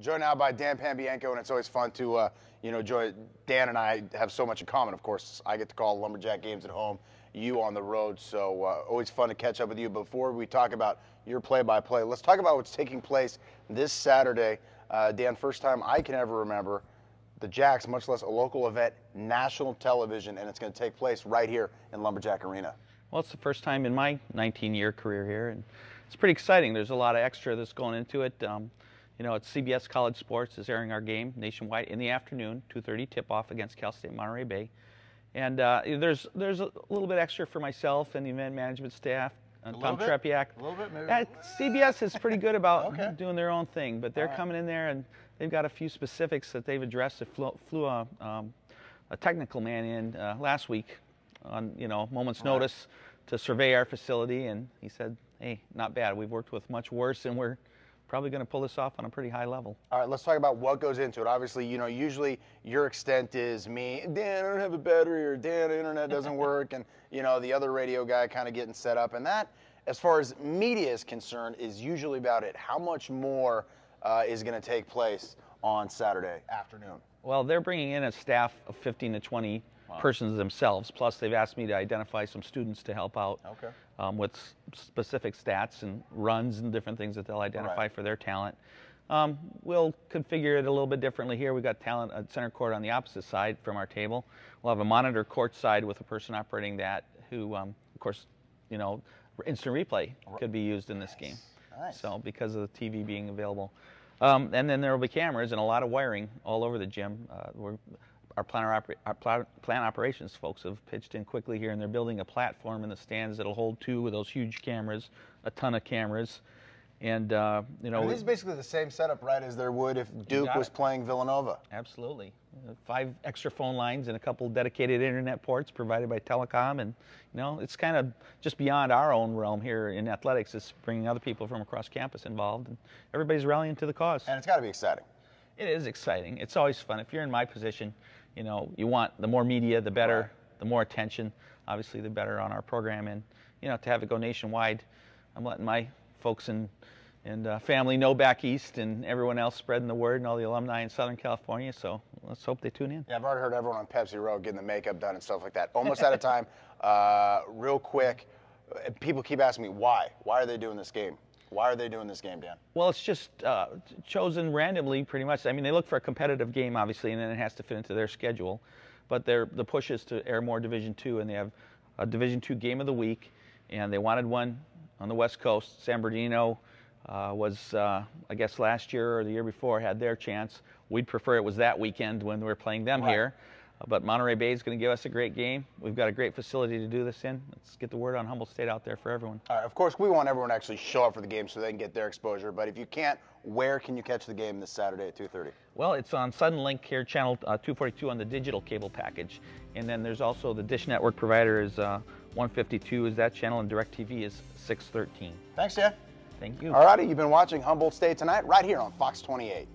Joined now by Dan Pambianco, and it's always fun to, join. Dan and I have so much in common. Of course, I get to call Lumberjack games at home, you on the road, so always fun to catch up with you. Before we talk about your play-by-play, let's talk about what's taking place this Saturday. Dan, first time I can ever remember, the Jacks, much less a local event, national television, and it's going to take place right here in Lumberjack Arena. Well, it's the first time in my 19-year career here, and it's pretty exciting. There's a lot of extra that's going into it. It's CBS College Sports is airing our game nationwide in the afternoon, 2:30 tip-off against Cal State Monterey Bay. And there's a little bit extra for myself and the event management staff. Tom Trepiak. A little bit, maybe. CBS is pretty good about doing their own thing, but they're coming in there and they've got a few specifics that they've addressed. They flew a technical man in last week on moment's notice to survey our facility, and he said, "Hey, not bad. We've worked with much worse, and we're probably going to pull this off on a pretty high level." All right, let's talk about what goes into it. Obviously, usually your extent is me, Dan, I don't have a battery, or Dan, the internet doesn't work, and the other radio guy kind of getting set up. And that, as far as media is concerned, is usually about it. How much more is going to take place on Saturday afternoon? Well, they're bringing in a staff of 15 to 20 persons themselves. Plus, they've asked me to identify some students to help out with specific stats and runs and different things that they'll identify for their talent. We'll configure it a little bit differently here. We've got talent at center court on the opposite side from our table. We'll have a monitor court side with a person operating that who, of course, instant replay could be used in this game. Nice. So because of the TV being available. And then there will be cameras and a lot of wiring all over the gym. Our plant operations folks have pitched in quickly here, and they're building a platform in the stands that'll hold two of those huge cameras, a ton of cameras. And, this is basically the same setup, right, as there would if Duke was playing Villanova. Absolutely. 5 extra phone lines and a couple dedicated internet ports provided by Telecom. And, it's kind of just beyond our own realm here in athletics. It's bringing other people from across campus involved, and everybody's rallying to the cause. And it's got to be exciting. It is exciting. It's always fun. If you're in my position, you want the more media, the better, the more attention, obviously the better on our program. And, to have it go nationwide, I'm letting my folks and family know back east, and everyone else spreading the word, and all the alumni in Southern California. So let's hope they tune in. Yeah, I've already heard everyone on Pepsi Road getting the makeup done and stuff like that. Almost out of time. Real quick, people keep asking me why. Why are they doing this game? Why are they doing this game, Dan? Well, it's just chosen randomly, pretty much. I mean, they look for a competitive game, obviously, and then it has to fit into their schedule. But the push is to air more Division II, and they have a Division II game of the week, and they wanted one on the West Coast. San Bernardino was, I guess, last year or the year before, had their chance. We'd prefer it was that weekend when we were playing them here. But Monterey Bay is going to give us a great game. We've got a great facility to do this in. Let's get the word on Humboldt State out there for everyone. All right, of course, we want everyone to actually show up for the game so they can get their exposure. But if you can't, where can you catch the game this Saturday at 2:30? Well, it's on Sudden Link here, channel 242 on the digital cable package. And then there's also the Dish Network provider is 152 is that channel, and DirecTV is 613. Thanks, Dan. Thank you. All righty, you've been watching Humboldt State Tonight right here on Fox 28.